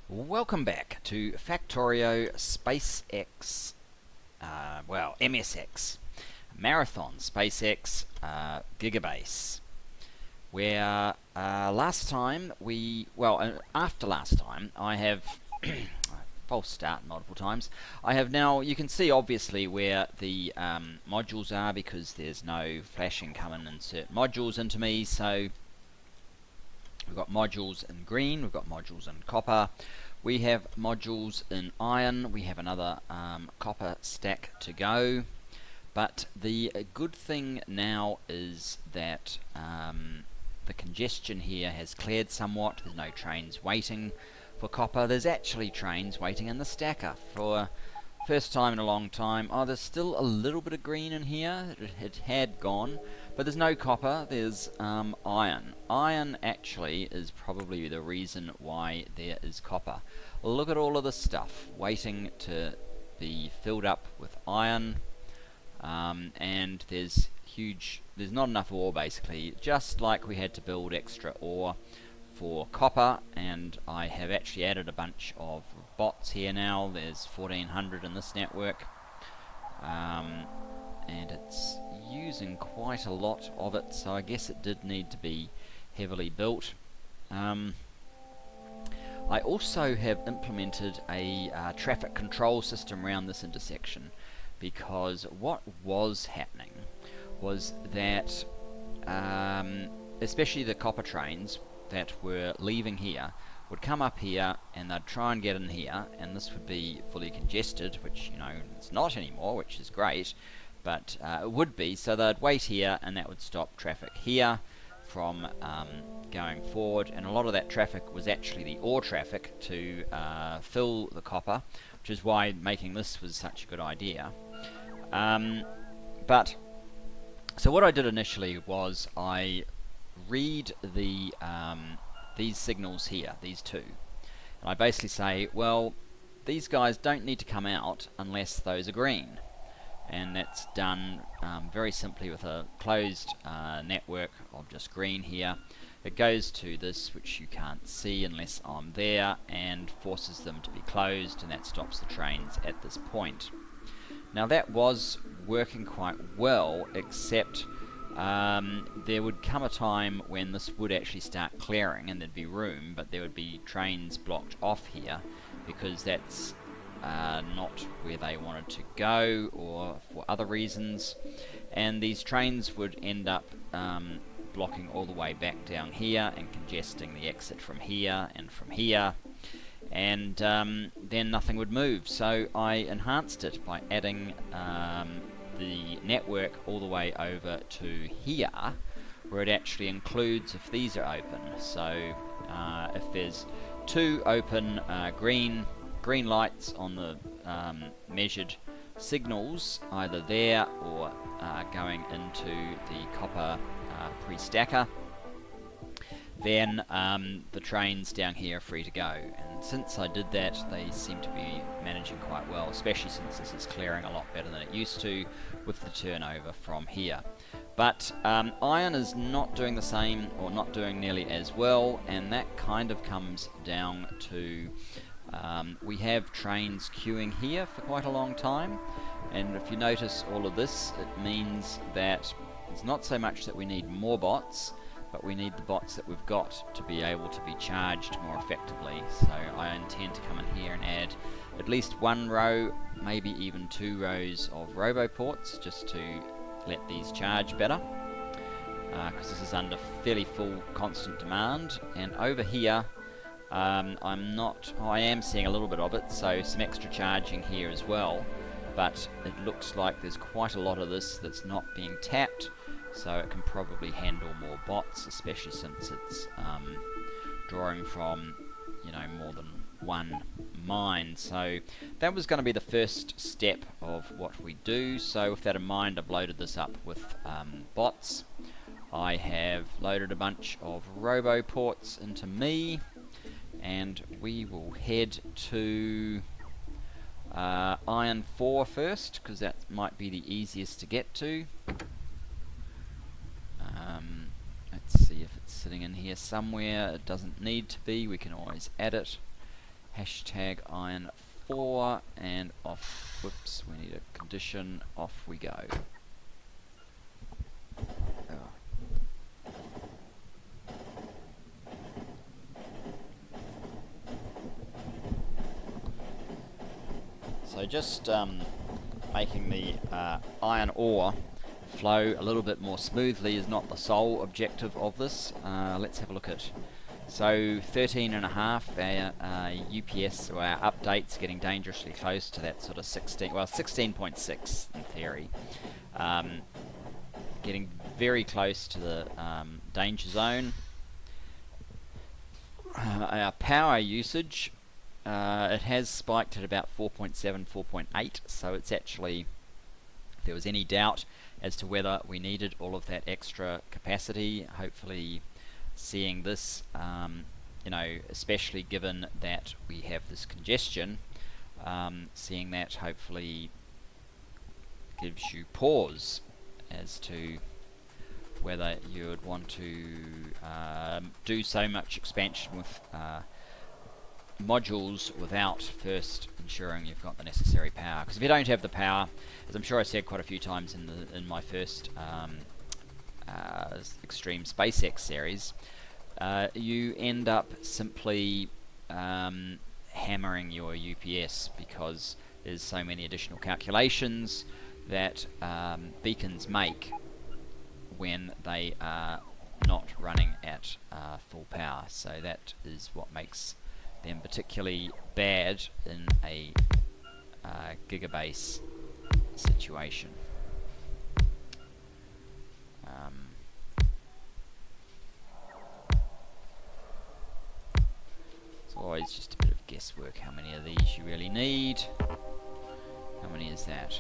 Welcome back to Factorio SpaceX, MSX, Marathon SpaceX Gigabase, where after last time, I have, false start multiple times, I have now, you can see obviously where the modules are because there's no flashing come and insert modules into me, so we've got modules in green, we've got modules in copper, we have modules in iron, we have another copper stack to go. But the good thing now is that the congestion here has cleared somewhat. There's no trains waiting for copper. There's actually trains waiting in the stacker for first time in a long time. Oh, there's still a little bit of green in here. It had gone, but there's no copper. There's iron. Iron actually is probably the reason why there is copper. Look at all of this stuff waiting to be filled up with iron, and there's not enough ore basically, just like we had to build extra ore for copper, and I have actually added a bunch of bots here now. There's 1400 in this network, and it's using quite a lot of it, so I guess it did need to be heavily built. I also have implemented a traffic control system around this intersection, because what was happening was that especially the copper trains that were leaving here would come up here and they'd try and get in here, and this would be fully congested, which, you know, it's not anymore, which is great, but it would be, so they'd wait here and that would stop traffic here from going forward, and a lot of that traffic was actually the ore traffic to fill the copper, which is why making this was such a good idea. So what I did initially was I read the these signals here, these two, and I basically say, well, these guys don't need to come out unless those are green, and that's done very simply with a closed network of just green here. It goes to this, which you can't see unless I'm there, and forces them to be closed, and that stops the trains at this point. Now that was working quite well, except there would come a time when this would actually start clearing and there'd be room, but there would be trains blocked off here because that's not where they wanted to go or for other reasons, and these trains would end up blocking all the way back down here and congesting the exit from here and from here, and then nothing would move. So I enhanced it by adding the network all the way over to here, where it actually includes if these are open. So if there's two open green lights on the measured signals, either there or going into the copper pre-stacker, then the trains down here are free to go. And since I did that, they seem to be managing quite well, especially since this is clearing a lot better than it used to with the turnover from here. But iron is not doing the same, or not doing nearly as well, and that kind of comes down to we have trains queuing here for quite a long time, and if you notice all of this, it means that it's not so much that we need more bots, but we need the bots that we've got to be able to be charged more effectively. So I intend to come in here and add at least one row, maybe even 2 rows of robo-ports, just to let these charge better, because this is under fairly full constant demand. And over here I am seeing a little bit of it, so some extra charging here as well, but it looks like there's quite a lot of this that's not being tapped, so it can probably handle more bots, especially since it's drawing from, you know, more than one mine. So that was going to be the first step of what we do. So with that in mind, I've loaded this up with bots. I have loaded a bunch of robo ports into me, and we will head to iron 4 first, because that might be the easiest to get to. Let's see if it's sitting in here somewhere. It doesn't need to be, we can always add it. Hashtag iron 4 and off. Whoops, we need a condition. Off we go. So just making the iron ore flow a little bit more smoothly is not the sole objective of this. Let's have a look at, so 13.5, our UPS, or our update's getting dangerously close to that sort of 16, well 16.6 in theory. Getting very close to the danger zone. Our power usage, it has spiked at about 4.7, 4.8, so it's actually, if there was any doubt as to whether we needed all of that extra capacity, hopefully seeing this, you know, especially given that we have this congestion, seeing that hopefully gives you pause as to whether you would want to do so much expansion with modules without first ensuring you've got the necessary power. Because if you don't have the power, as I'm sure I said quite a few times in my first extreme SpaceX series, you end up simply hammering your UPS because there's so many additional calculations that beacons make when they are not running at full power. So that is what makes them particularly bad in a Gigabase situation. It's always just a bit of guesswork how many of these you really need. How many is that?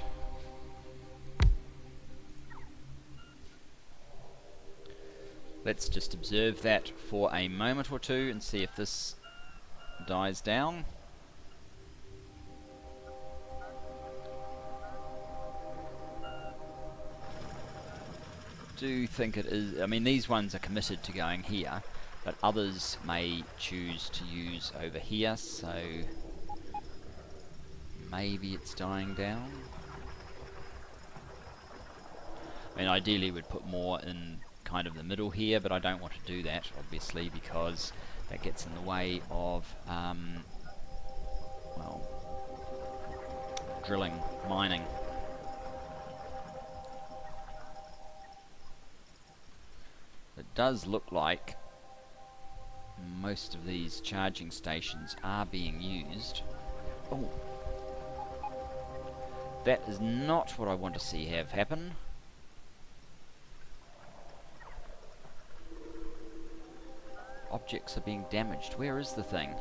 Let's just observe that for a moment or two and see if this dies down. Do think it is, I mean these ones are committed to going here, but others may choose to use over here, so maybe it's dying down. I mean ideally we'd put more in kind of the middle here, but I don't want to do that obviously because that gets in the way of well, drilling, mining. It does look like most of these charging stations are being used. Oh, that is not what I want to see have happen. Objects are being damaged. Where is the thing?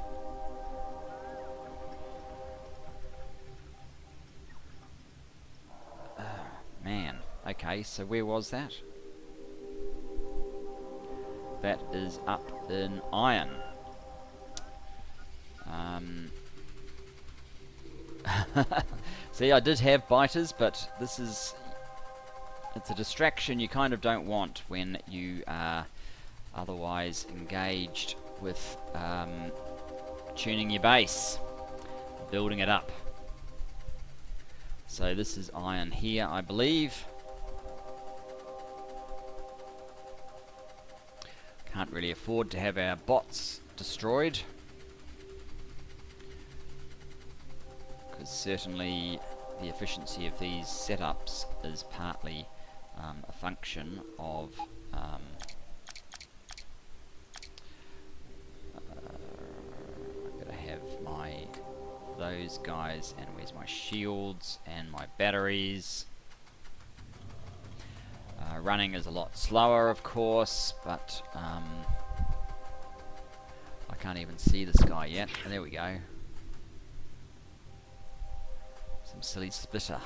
Man. Okay, so where was that? That is up in iron. See, I did have biters, but this is... it's a distraction you kind of don't want when you are otherwise engaged with tuning your base, building it up. So this is iron here, I believe. Can't really afford to have our bots destroyed, because certainly the efficiency of these setups is partly a function of those guys, and where's my shields and my batteries. Running is a lot slower of course, but I can't even see this guy yet. There we go. Some silly splitter.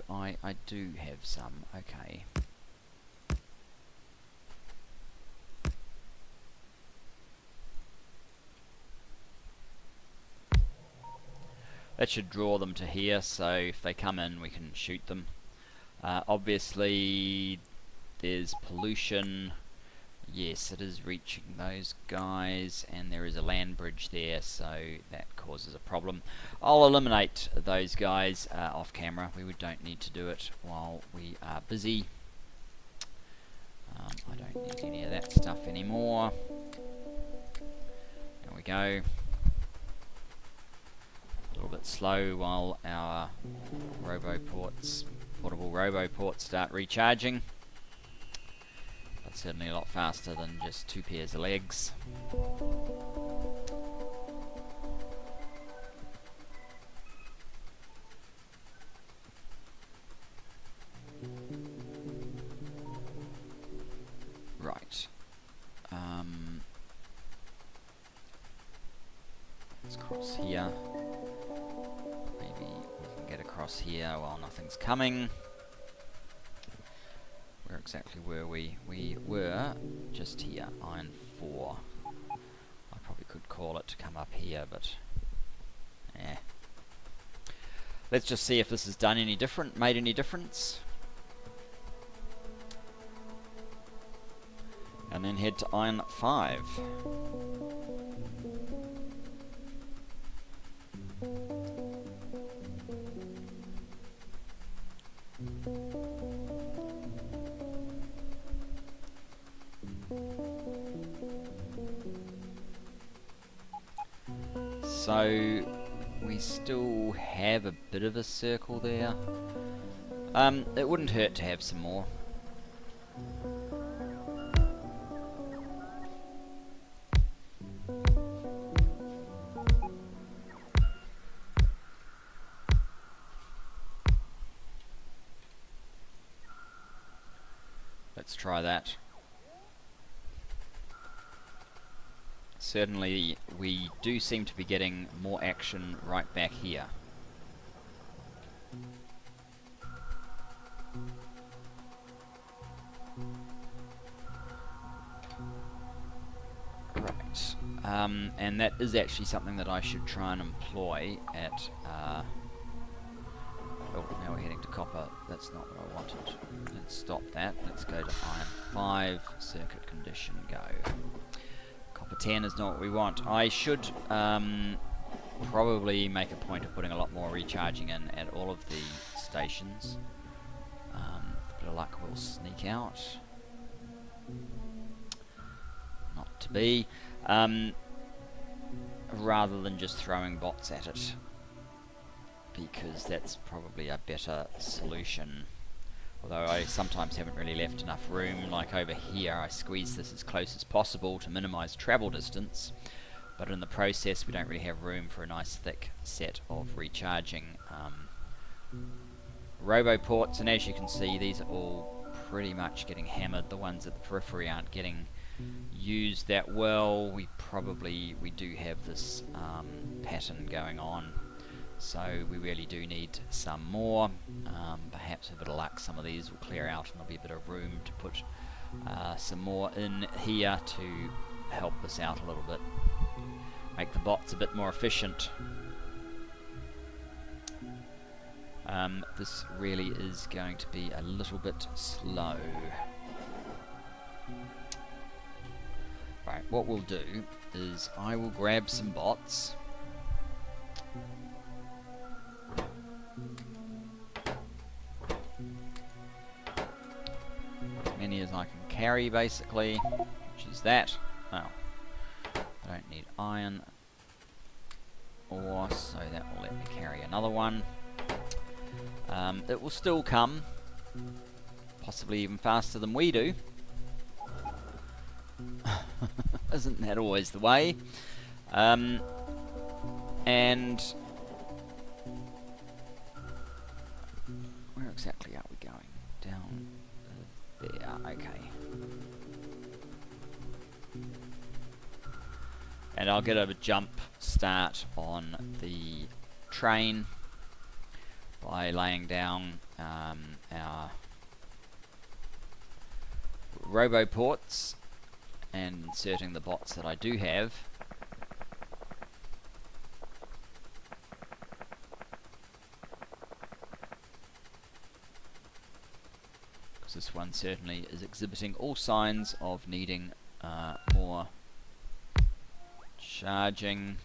I do have some, okay. That should draw them to here, so if they come in we can shoot them. Obviously there's pollution Yes, it is reaching those guys, and there is a land bridge there, so that causes a problem. I'll eliminate those guys off camera. We don't need to do it while we are busy. I don't need any of that stuff anymore. There we go. A little bit slow while our portable roboports start recharging. But certainly a lot faster than just 2 pairs of legs. Right. Let's cross here. Maybe we can get across here while nothing's coming. Where exactly were we? We were just here, iron 4. I probably could call it to come up here, but let's just see if this has done any different, made any difference. And then head to iron 5. So we still have a bit of a circle there. It wouldn't hurt to have some more. Let's try that. Certainly we do seem to be getting more action right back here. Right. And that is actually something that I should try and employ at oh, now we're heading to copper. That's not what I wanted. Let's stop that. Let's go to iron 5, circuit condition, go. Copper 10 is not what we want. I should probably make a point of putting a lot more recharging in at all of the stations. With a bit of luck we'll sneak out. Not to be. Rather than just throwing bots at it, because that's probably a better solution. Although I sometimes haven't really left enough room, like over here I squeeze this as close as possible to minimize travel distance, but in the process we don't really have room for a nice thick set of recharging roboports, and as you can see these are all pretty much getting hammered. The ones at the periphery aren't getting used that well. We do have this pattern going on, so we really do need some more. Perhaps with a bit of luck some of these will clear out and there'll be a bit of room to put some more in here to help us out a little bit, make the bots a bit more efficient. This really is going to be a little bit slow. Right, what we'll do is I will grab some bots. As many as I can carry, basically, which is that. Now, I don't need iron ore, so that will let me carry another one. It will still come, possibly even faster than we do. Isn't that always the way? And where exactly are we going? Down there, okay. And I'll get a jump start on the train by laying down our roboports and inserting the bots that I do have. because this one certainly is exhibiting all signs of needing more charging.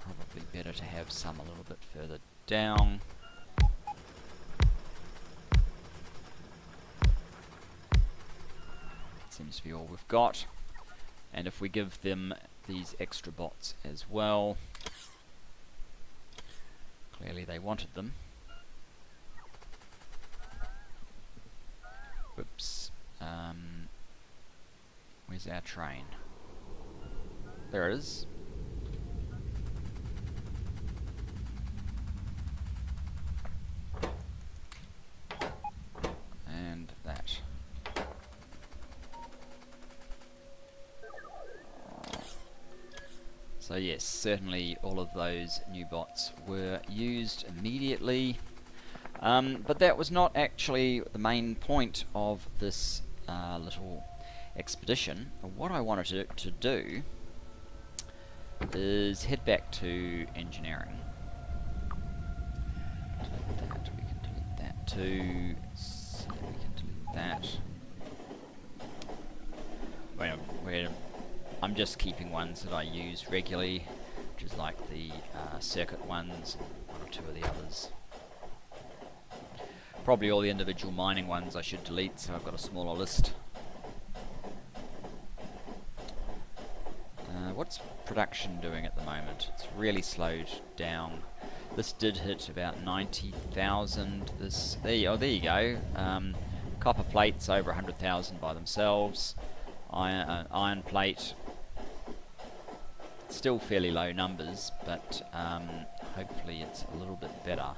Probably better to have some a little bit further down. Seems to be all we've got. And if we give them these extra bots as well, clearly they wanted them. Whoops. Where's our train? There it is. And that. So yes, certainly all of those new bots were used immediately. But that was not actually the main point of this little expedition. What I wanted to do is head back to engineering. Delete that, we can delete that too. So we can delete that. I'm just keeping ones that I use regularly, which is like the circuit ones and one or two of the others. Probably all the individual mining ones I should delete, so I've got a smaller list. What's production doing at the moment? It's really slowed down. This did hit about 90,000. There you go. Copper plates over 100,000 by themselves. Iron plate, still fairly low numbers, but hopefully it's a little bit better.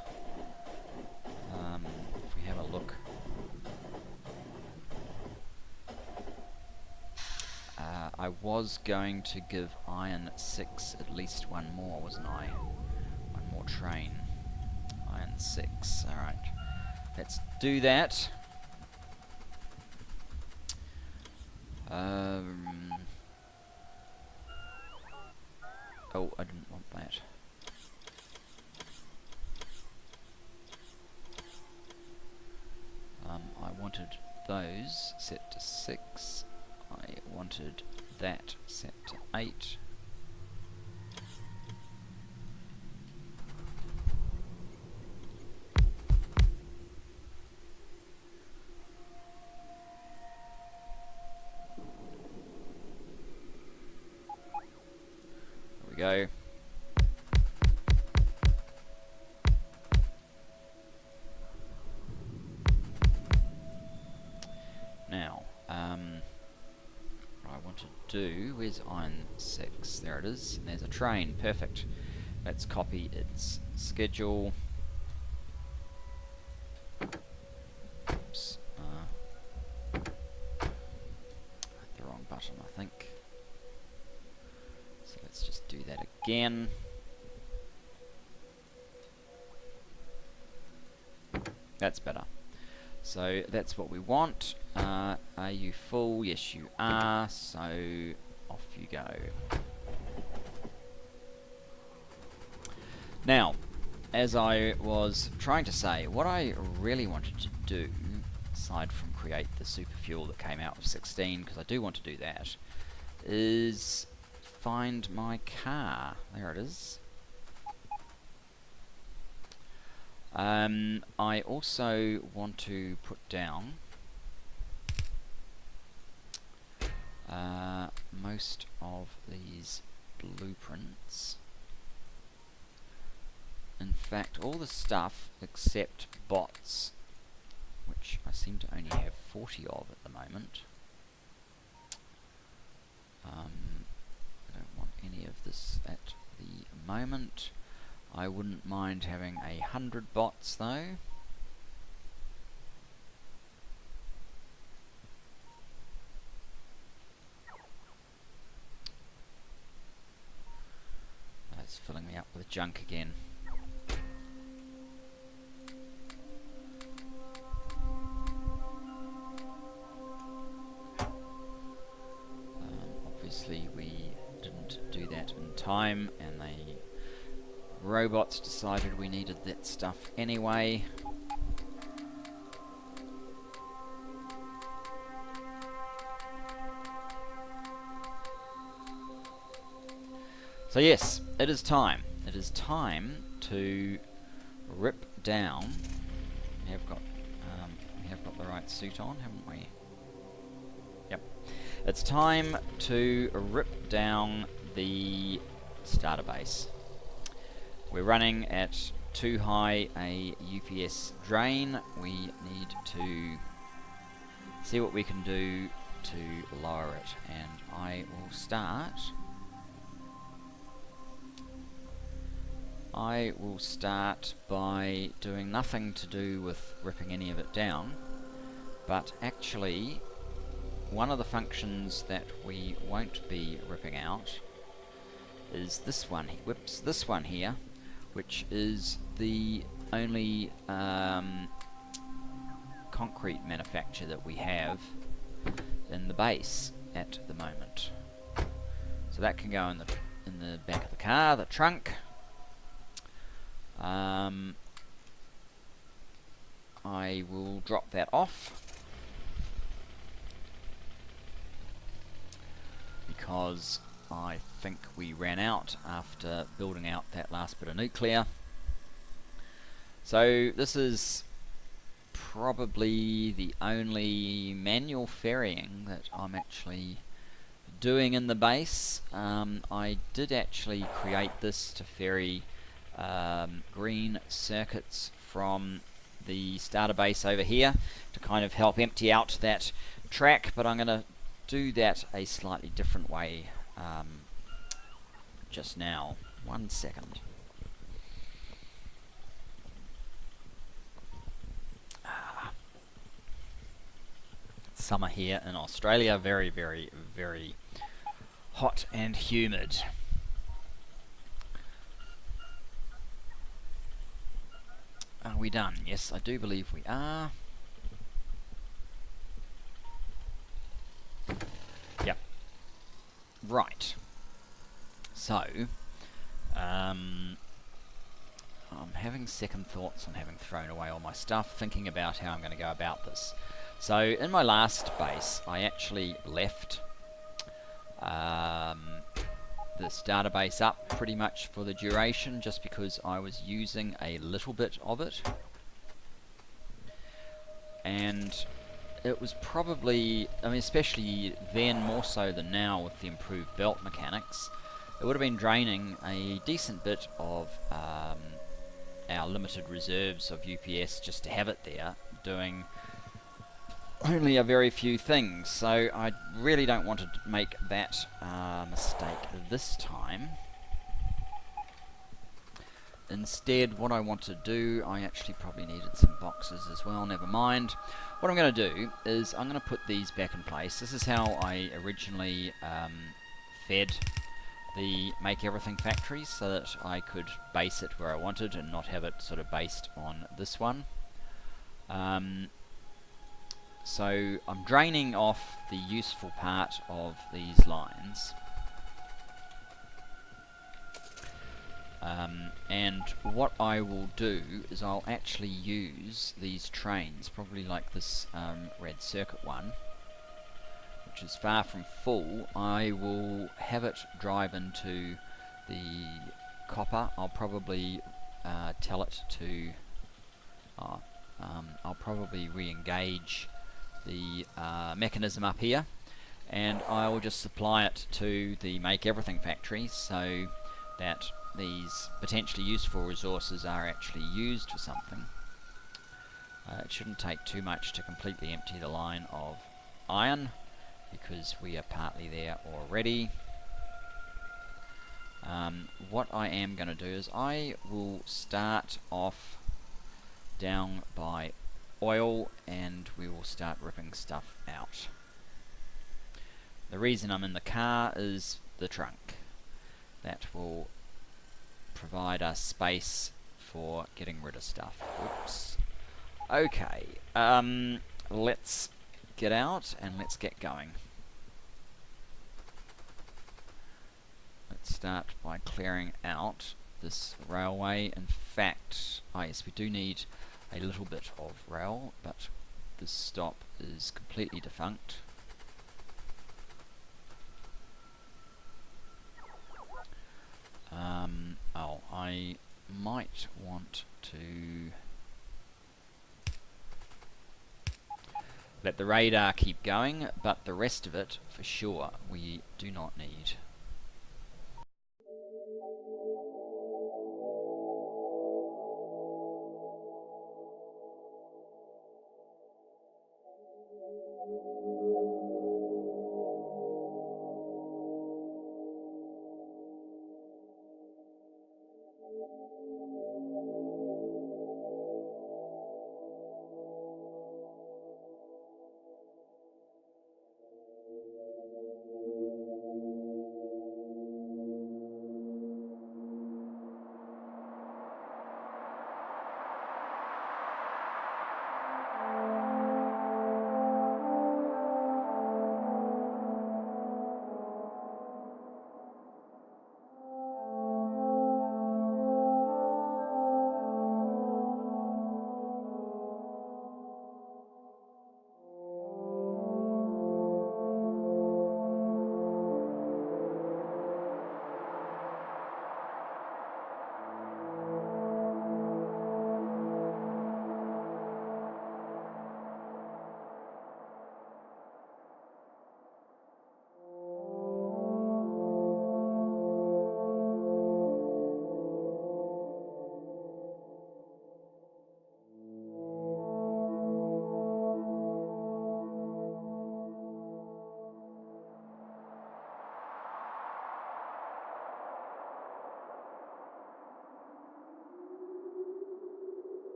If we have a look, I was going to give Iron 6 at least one more, wasn't I? One more train. Iron 6, alright. Let's do that. Oh, I didn't want that. I wanted those set to 6. I wanted that set to 8. There we go. Now, what I want to do, where's Iron 6? There it is, and there's a train, perfect. Let's copy its schedule. Oops, hit the wrong button, I think. So let's just do that again. That's better. So that's what we want. Are you full? Yes, you are. So off you go. Now, as I was trying to say, what I really wanted to do, aside from create the super fuel that came out with 16, because I do want to do that, is find my car. There it is. I also want to put down most of these blueprints. In fact, all the stuff except bots, which I seem to only have 40 of at the moment. I don't want any of this at the moment. I wouldn't mind having 100 bots though. That's filling me up with junk again. Obviously we didn't do that time, and the robots decided we needed that stuff anyway. So yes, it is time. It is time to rip down. We have got the right suit on, haven't we? Yep. It's time to rip down the starter base. We're running at too high a UPS drain. We need to see what we can do to lower it, and I will start by doing nothing to do with ripping any of it down, but actually one of the functions that we won't be ripping out is this one. Whoops, this one here, which is the only concrete manufacturer that we have in the base at the moment. So that can go in the back of the car, the trunk. I will drop that off because I think we ran out after building out that last bit of nuclear. So this is probably the only manual ferrying that I'm actually doing in the base. I did actually create this to ferry green circuits from the starter base over here to kind of help empty out that track, but I'm going to do that a slightly different way just now. 1 second. Summer here in Australia, very, very, very hot and humid. Are we done? Yes, I do believe we are. Yep. Right. So, I'm having second thoughts on having thrown away all my stuff, thinking about how I'm going to go about this. So, in my last base, I actually left the starter base up pretty much for the duration, just because I was using a little bit of it, and it was probably, I mean, especially then more so than now with the improved belt mechanics, it would have been draining a decent bit of our limited reserves of UPS just to have it there doing only a very few things. So I really don't want to make that mistake this time. Instead, what I want to do, I actually probably needed some boxes as well, never mind. What I'm going to do is I'm going to put these back in place. This is how I originally fed the Make Everything factory, so that I could base it where I wanted and not have it sort of based on this one. So I'm draining off the useful part of these lines. And what I will do is I'll actually use these trains, probably like this red circuit one, which is far from full. I will have it drive into the copper. I'll probably tell it to I'll probably re-engage the mechanism up here, and I will just supply it to the Make Everything factory so that these potentially useful resources are actually used for something. It shouldn't take too much to completely empty the line of iron, because we are partly there already. What I am going to do is I will start off down by oil, and we will start ripping stuff out. The reason I'm in the car is the trunk. That will provide us space for getting rid of stuff. Oops. Okay, let's get out and let's get going. Let's let's start by clearing out this railway. In fact, yes, we do need a little bit of rail, but this stop is completely defunct. Oh, I might want to let the radar keep going, but the rest of it, for sure, we do not need.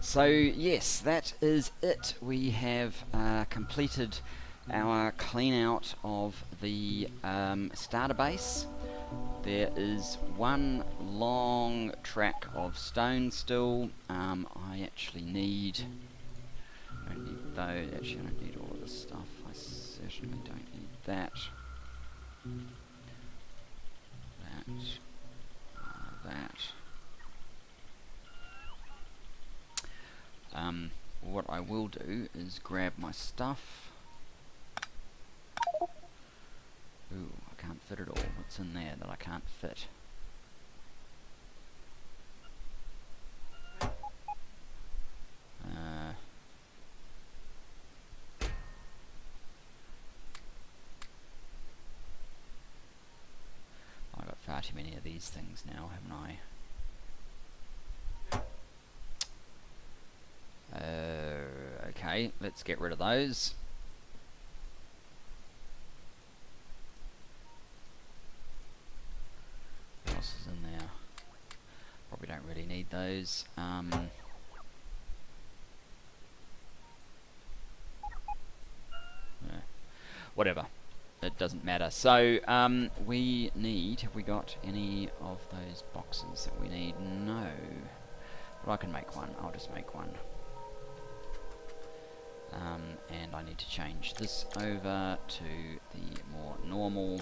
So yes, that is it. We have completed our clean out of the starter base. There is one long track of stone still. I actually need... I don't need those. Actually, I don't need all of this stuff. I certainly don't need that. That. What I will do is grab my stuff. Ooh, I can't fit it all. What's in there that I can't fit? I've got far too many of these things now, haven't I? Okay, let's get rid of those. What else is in there? Probably don't really need those. Whatever. It doesn't matter. So, we need... Have we got any of those boxes that we need? No. But I can make one. I'll just make one. And I need to change this over to the more normal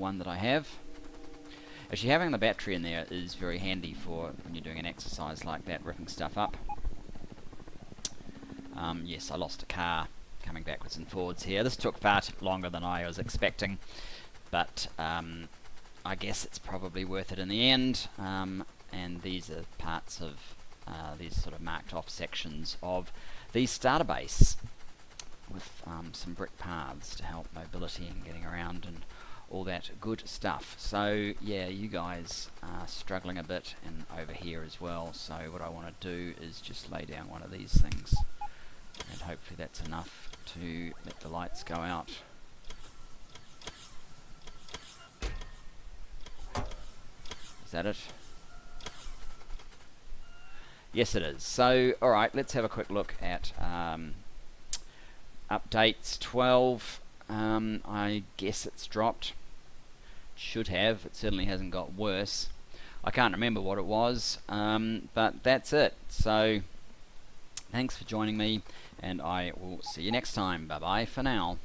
one that I have. Actually, having the battery in there is very handy for when you're doing an exercise like that, ripping stuff up. Yes, I lost a car coming backwards and forwards here. This took far longer than I was expecting, but I guess it's probably worth it in the end. And these are parts of these sort of marked off sections of the starter base with some brick paths to help mobility and getting around and all that good stuff. So yeah, you guys are struggling a bit and over here as well, so what I want to do is just lay down one of these things and hopefully that's enough to let the lights go out. Is that it? Yes, it is. So, alright, let's have a quick look at updates 12. I guess it's dropped. Should have. It certainly hasn't got worse. I can't remember what it was, but that's it. So, thanks for joining me, and I will see you next time. Bye-bye for now.